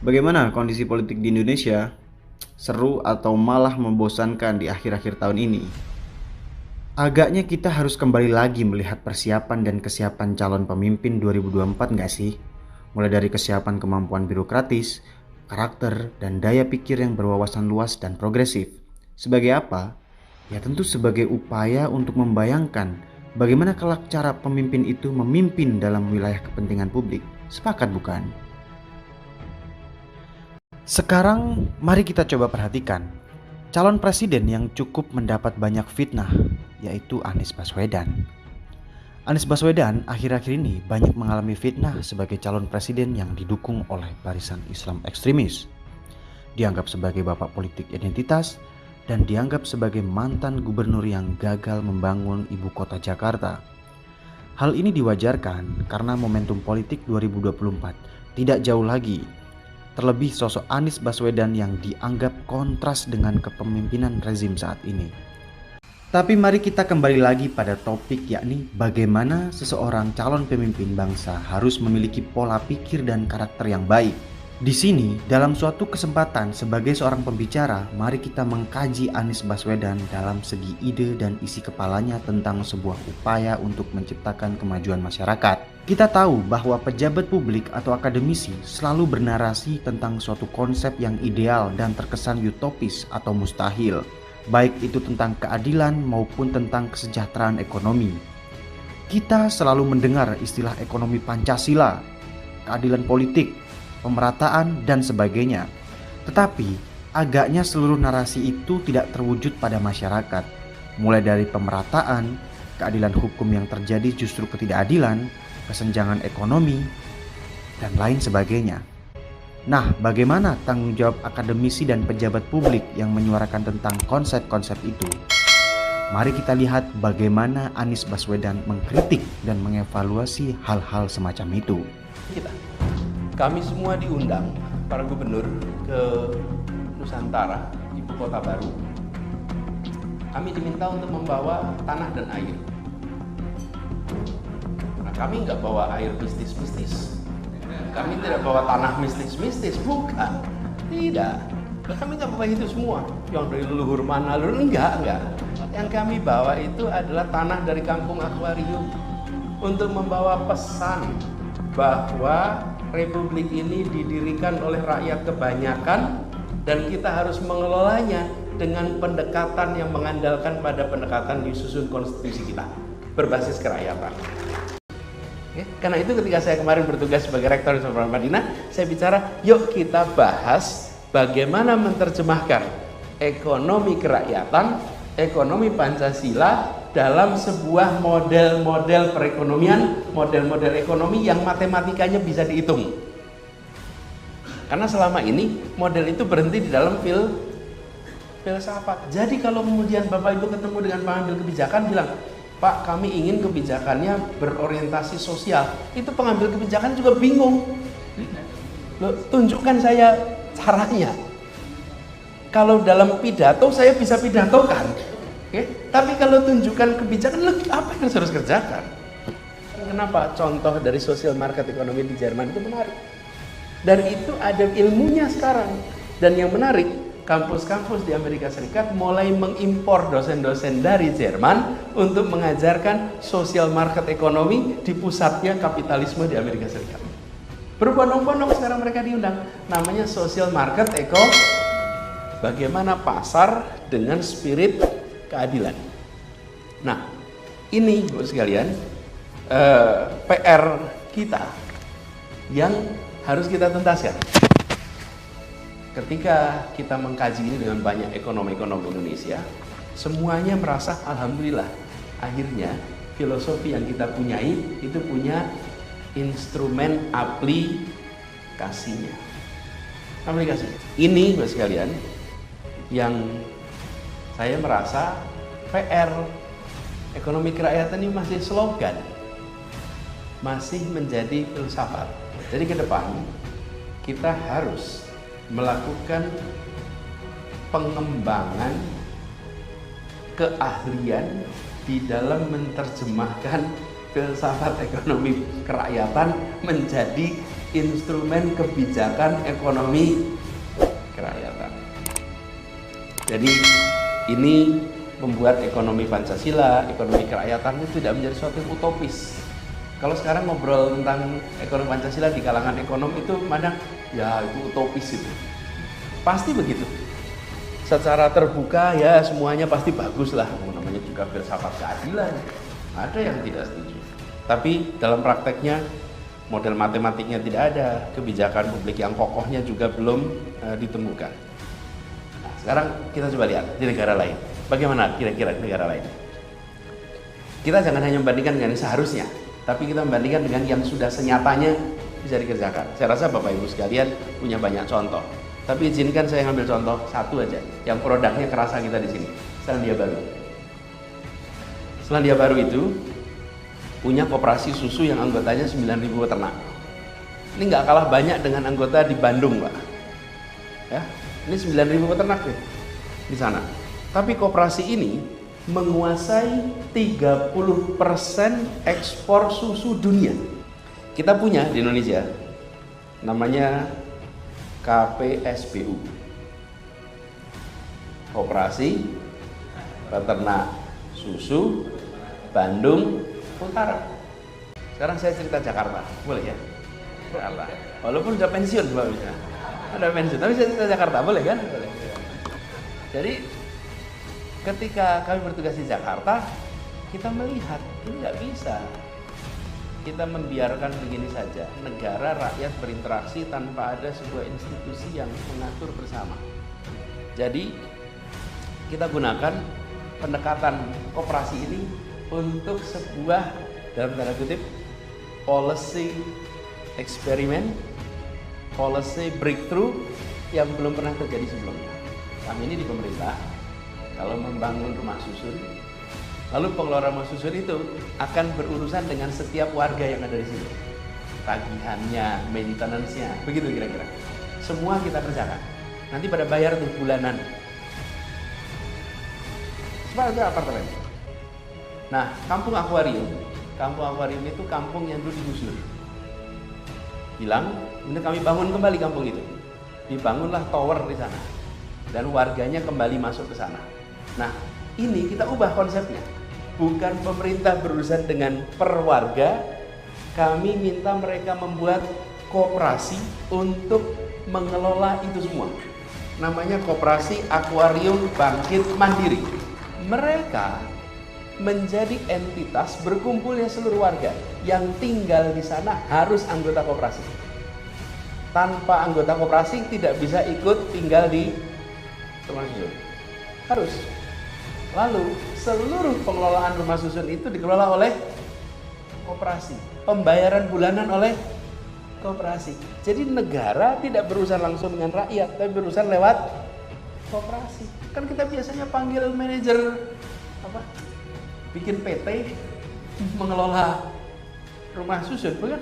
Bagaimana kondisi politik di Indonesia? Seru atau malah membosankan di akhir-akhir tahun ini? Agaknya kita harus kembali lagi melihat persiapan dan kesiapan calon pemimpin 2024 nggak sih? Mulai dari kesiapan kemampuan birokratis, karakter, dan daya pikir yang berwawasan luas dan progresif. Sebagai apa? Ya tentu sebagai upaya untuk membayangkan bagaimana kelak cara pemimpin itu memimpin dalam wilayah kepentingan publik. Sepakat bukan? Sekarang mari kita coba perhatikan calon presiden yang cukup mendapat banyak fitnah, yaitu Anies Baswedan. Anies Baswedan akhir-akhir ini banyak mengalami fitnah sebagai calon presiden yang didukung oleh barisan Islam ekstremis. Dianggap sebagai bapak politik identitas dan dianggap sebagai mantan gubernur yang gagal membangun ibu kota Jakarta. Hal ini diwajarkan karena momentum politik 2024 tidak jauh lagi. Terlebih sosok Anies Baswedan yang dianggap kontras dengan kepemimpinan rezim saat ini. Tapi mari kita kembali lagi pada topik, yakni bagaimana seseorang calon pemimpin bangsa harus memiliki pola pikir dan karakter yang baik. Di sini, dalam suatu kesempatan sebagai seorang pembicara, mari kita mengkaji Anies Baswedan dalam segi ide dan isi kepalanya tentang sebuah upaya untuk menciptakan kemajuan masyarakat. Kita tahu bahwa pejabat publik atau akademisi selalu bernarasi tentang suatu konsep yang ideal dan terkesan utopis atau mustahil, baik itu tentang keadilan maupun tentang kesejahteraan ekonomi. Kita selalu mendengar istilah ekonomi Pancasila, keadilan politik, pemerataan, dan sebagainya. Tetapi, agaknya seluruh narasi itu tidak terwujud pada masyarakat. Mulai dari pemerataan, keadilan hukum yang terjadi justru ketidakadilan, kesenjangan ekonomi, dan lain sebagainya. Nah, bagaimana tanggung jawab akademisi dan pejabat publik yang menyuarakan tentang konsep-konsep itu? Mari kita lihat bagaimana Anies Baswedan mengkritik dan mengevaluasi hal-hal semacam itu. Kami semua diundang, para gubernur, ke Nusantara, ibu kota baru. Kami diminta untuk membawa tanah dan air. Nah, kami nggak bawa air mistis-mistis. Kami tidak bawa tanah mistis-mistis, bukan. Tidak. Kami nggak bawa itu semua. Yang dari leluhur mana, leluhur enggak. Yang kami bawa itu adalah tanah dari kampung akuarium. Untuk membawa pesan bahwa Republik ini didirikan oleh rakyat kebanyakan dan kita harus mengelolanya dengan pendekatan yang mengandalkan pada pendekatan disusun konstitusi kita berbasis kerakyatan. Karena itu ketika saya kemarin bertugas sebagai rektor di Universitas Madinah, saya bicara, yuk kita bahas bagaimana menerjemahkan ekonomi kerakyatan, ekonomi Pancasila dalam sebuah model-model perekonomian, model-model ekonomi yang matematikanya bisa dihitung. Karena selama ini model itu berhenti di dalam filsafat. Jadi kalau kemudian Bapak Ibu ketemu dengan pengambil kebijakan bilang, Pak, kami ingin kebijakannya berorientasi sosial. Itu pengambil kebijakan juga bingung. Loh, tunjukkan saya caranya. Kalau dalam pidato saya bisa pidatokan. Tapi kalau tunjukkan kebijakan, apa yang harus kerjakan? Kenapa contoh dari social market economy di Jerman itu menarik? Dan itu ada ilmunya sekarang. Dan yang menarik, kampus-kampus di Amerika Serikat mulai mengimpor dosen-dosen dari Jerman untuk mengajarkan social market economy di pusatnya kapitalisme di Amerika Serikat. Berbondong-bondong sekarang mereka diundang. Namanya social market economy. Bagaimana pasar dengan spirit keadilan. Nah, ini Bapak sekalian PR kita yang harus kita tuntaskan. Ketika kita mengkaji ini dengan banyak ekonom-ekonom Indonesia, semuanya merasa alhamdulillah akhirnya filosofi yang kita punyai itu punya instrumen aplikasinya. Ini Bapak sekalian yang saya merasa PR ekonomi kerakyatan ini masih slogan, masih menjadi filsafat. Jadi ke depan kita harus melakukan pengembangan keahlian di dalam menerjemahkan filsafat ekonomi kerakyatan menjadi instrumen kebijakan ekonomi kerakyatan. Jadi ini membuat ekonomi Pancasila, ekonomi kerakyatan itu tidak menjadi sesuatu yang utopis. Kalau sekarang ngobrol tentang ekonomi Pancasila di kalangan ekonom itu mandang, ya itu utopis itu. Pasti begitu. Secara terbuka ya semuanya pasti bagus lah, namanya juga filsafat keadilan. Ada yang tidak setuju. Tapi dalam prakteknya model matematiknya tidak ada, kebijakan publik yang kokohnya juga belum ditemukan. Nah, sekarang kita coba lihat di negara lain. Bagaimana kira-kira negara lain? Kita jangan hanya membandingkan dengan seharusnya, tapi kita membandingkan dengan yang sudah senyatanya bisa dikerjakan. Saya rasa Bapak Ibu sekalian punya banyak contoh. Tapi izinkan saya ngambil contoh satu aja, yang produknya kerasa kita di sini. Selandia Baru. Selandia Baru itu punya koperasi susu yang anggotanya 9.000 peternak. Ini nggak kalah banyak dengan anggota di Bandung, Pak. Ya, ini 9.000 peternak deh di sana. Tapi koperasi ini menguasai 30% ekspor susu dunia. Kita punya di Indonesia, namanya KPSBU, Koperasi Peternak Susu Bandung Utara. Sekarang saya cerita Jakarta, boleh ya? Jakarta. Walaupun udah pensiun, Pak, bisa. Ada pensiun, tapi saya cerita Jakarta, boleh kan? Boleh. Jadi ketika kami bertugas di Jakarta, kita melihat ini nggak bisa kita membiarkan begini saja negara rakyat berinteraksi tanpa ada sebuah institusi yang mengatur bersama. Jadi kita gunakan pendekatan koperasi ini untuk sebuah dalam tanda kutip policy eksperimen, policy breakthrough yang belum pernah terjadi sebelumnya. Kami ini di pemerintah kalau membangun rumah susun, lalu pengelola rumah susun itu akan berurusan dengan setiap warga yang ada di sini, tagihannya, maintenance-nya, begitu kira-kira. Semua kita kerjakan. Nanti pada bayar tuh bulanan. Seperti apartemen. Nah, kampung akuarium itu kampung yang dulu digusur. Hilang, kemudian kami bangun kembali kampung itu. Dibangunlah tower di sana, dan warganya kembali masuk ke sana. Nah, ini kita ubah konsepnya. Bukan pemerintah berurusan dengan per warga, kami minta mereka membuat koperasi untuk mengelola itu semua. Namanya Koperasi Akuarium Bangkit Mandiri. Mereka menjadi entitas berkumpulnya seluruh warga yang tinggal di sana harus anggota koperasi. Tanpa anggota koperasi tidak bisa ikut tinggal di rumah susun. Harus. Lalu seluruh pengelolaan rumah susun itu dikelola oleh koperasi. Pembayaran bulanan oleh koperasi. Jadi negara tidak berurusan langsung dengan rakyat, tapi berurusan lewat koperasi. Kan kita biasanya panggil manajer apa? Bikin PT mengelola rumah susun, bukan?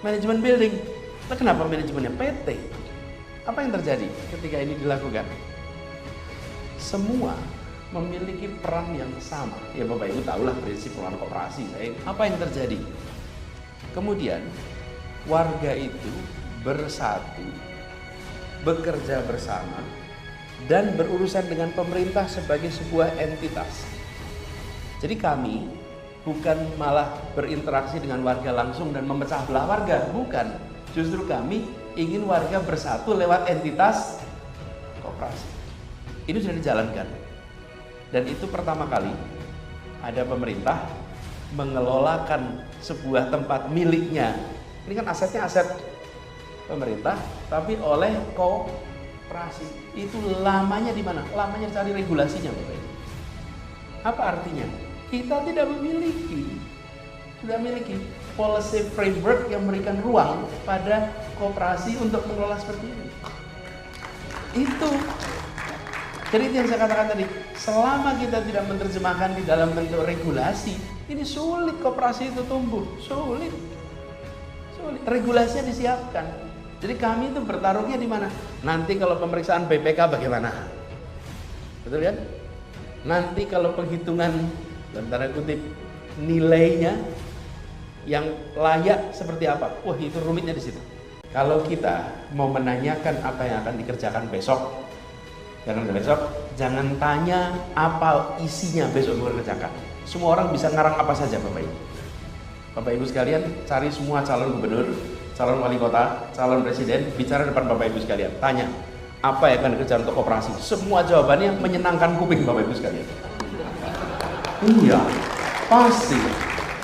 Manajemen building. Nah, kenapa manajemennya PT? Apa yang terjadi ketika ini dilakukan? Semua memiliki peran yang sama. Ya Bapak Ibu tahulah prinsip peran koperasi. Apa yang terjadi? Kemudian warga itu bersatu, bekerja bersama, dan berurusan dengan pemerintah sebagai sebuah entitas. Jadi kami bukan malah berinteraksi dengan warga langsung dan memecah belah warga, bukan. Justru kami ingin warga bersatu lewat entitas koperasi. Ini sudah dijalankan. Dan itu pertama kali ada pemerintah mengelolakan sebuah tempat miliknya. Ini kan asetnya aset pemerintah, tapi oleh koperasi. Itu lamanya di mana? Lamanya cari regulasinya, Bapak Ibu. Apa artinya? Kita tidak sudah memiliki policy framework yang memberikan ruang pada koperasi untuk mengelola seperti ini. Itu. Jadi itu yang saya katakan tadi, selama kita tidak menerjemahkan di dalam bentuk regulasi, ini sulit koperasi itu tumbuh, sulit. Regulasinya disiapkan. Jadi kami itu bertaruhnya di mana? Nanti kalau pemeriksaan BPK bagaimana? Betul kan? Nanti kalau penghitungan dalam tanda kutip nilainya yang layak seperti apa? Wah, itu rumitnya di situ. Kalau kita mau menanyakan apa yang akan dikerjakan besok, jangan tanya apa isinya besok dikerjakan. Semua orang bisa ngarang apa saja, Bapak Ibu. Bapak Ibu sekalian, cari semua calon gubernur, calon wali kota, calon presiden, bicara depan Bapak Ibu sekalian. Tanya, apa yang akan dikerjakan untuk koperasi? Semua jawabannya menyenangkan kuping Bapak Ibu sekalian. Iya, pasti.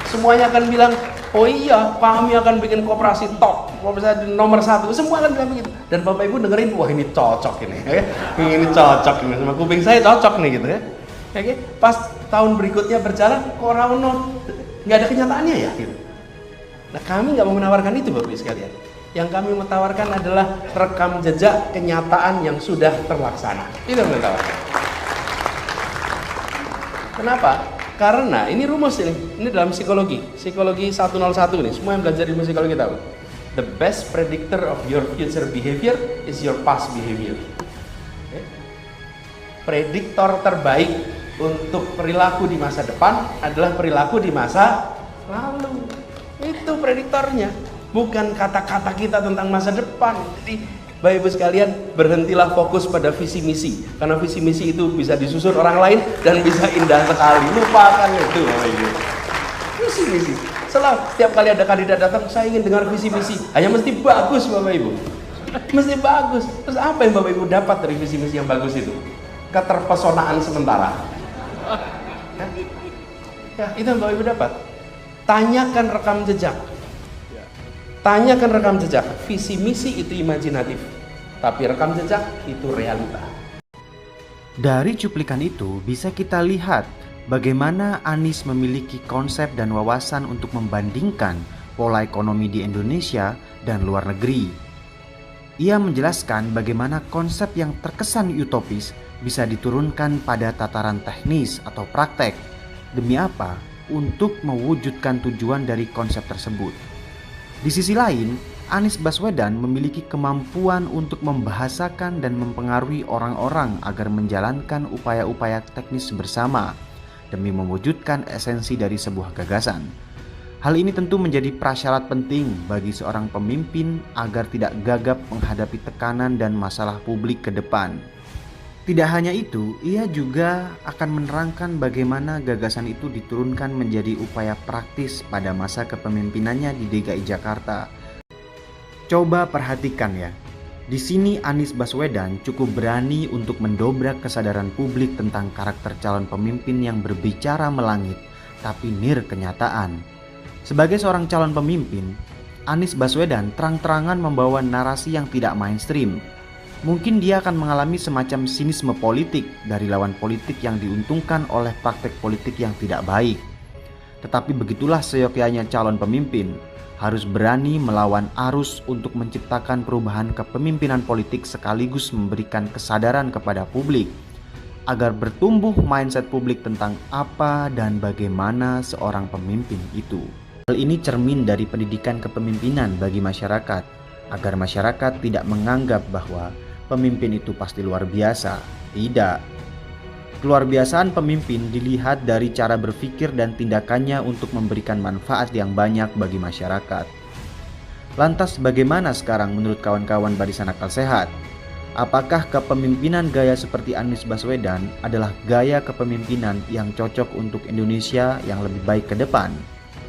Semuanya akan bilang, oh iya, kami akan bikin koperasi top, koperasi nomor 1. Semua akan bilang begitu. Dan Bapak Ibu dengerin, wah ini cocok ini, ya. Ini cocok ini sama kuping saya cocok nih gitu ya. Oke, pas tahun berikutnya berjalan, kok Rauno nggak ada kenyataannya ya gitu. Nah, kami nggak mau menawarkan itu Bapak Ibu sekalian. Yang kami mau tawarkan adalah rekam jejak kenyataan yang sudah terlaksana. Itu yang kita tawarkan. Kenapa? Karena ini rumus ini dalam psikologi 101 nih. Semua yang belajar ilmu psikologi tahu. The best predictor of your future behavior is your past behavior. Okay? Prediktor terbaik untuk perilaku di masa depan adalah perilaku di masa lalu. Itu prediktornya, bukan kata-kata kita tentang masa depan. Jadi Bapak Ibu sekalian, berhentilah fokus pada visi misi, karena visi misi itu bisa disusun orang lain dan bisa indah sekali. Lupakan itu Bapak Ibu. Visi misi. Selalu setiap kali ada kandidat datang, saya ingin dengar visi misi. Hanya mesti bagus Bapak Ibu. Mesti bagus. Terus apa yang Bapak Ibu dapat dari visi misi yang bagus itu? Keterpesonaan sementara. Ya, itu yang Bapak Ibu dapat. Tanyakan rekam jejak. Tanyakan rekam jejak. Visi misi itu imajinatif, tapi rekam jejak itu realita. Dari cuplikan itu bisa kita lihat bagaimana Anies memiliki konsep dan wawasan untuk membandingkan pola ekonomi di Indonesia dan luar negeri. Ia menjelaskan bagaimana konsep yang terkesan utopis bisa diturunkan pada tataran teknis atau praktek. Demi apa? Untuk mewujudkan tujuan dari konsep tersebut. Di sisi lain, Anies Baswedan memiliki kemampuan untuk membahasakan dan mempengaruhi orang-orang agar menjalankan upaya-upaya teknis bersama demi mewujudkan esensi dari sebuah gagasan. Hal ini tentu menjadi prasyarat penting bagi seorang pemimpin agar tidak gagap menghadapi tekanan dan masalah publik ke depan. Tidak hanya itu, ia juga akan menerangkan bagaimana gagasan itu diturunkan menjadi upaya praktis pada masa kepemimpinannya di DKI Jakarta. Coba perhatikan ya, di sini Anies Baswedan cukup berani untuk mendobrak kesadaran publik tentang karakter calon pemimpin yang berbicara melangit, tapi nir kenyataan. Sebagai seorang calon pemimpin, Anies Baswedan terang-terangan membawa narasi yang tidak mainstream. Mungkin dia akan mengalami semacam sinisme politik dari lawan politik yang diuntungkan oleh praktek politik yang tidak baik. Tetapi begitulah seyogyanya calon pemimpin, harus berani melawan arus untuk menciptakan perubahan kepemimpinan politik sekaligus memberikan kesadaran kepada publik agar bertumbuh mindset publik tentang apa dan bagaimana seorang pemimpin itu. Hal ini cermin dari pendidikan kepemimpinan bagi masyarakat, agar masyarakat tidak menganggap bahwa pemimpin itu pasti luar biasa. Tidak. Keluarbiasaan pemimpin dilihat dari cara berpikir dan tindakannya untuk memberikan manfaat yang banyak bagi masyarakat. Lantas bagaimana sekarang menurut kawan-kawan Barisan Akal Sehat? Apakah kepemimpinan gaya seperti Anies Baswedan adalah gaya kepemimpinan yang cocok untuk Indonesia yang lebih baik ke depan?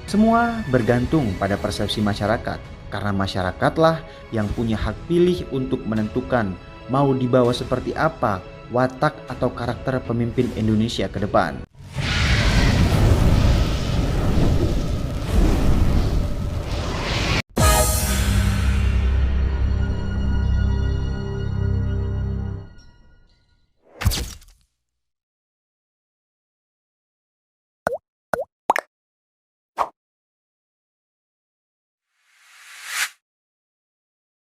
Semua bergantung pada persepsi masyarakat, karena masyarakatlah yang punya hak pilih untuk menentukan mau dibawa seperti apa watak atau karakter pemimpin Indonesia ke depan.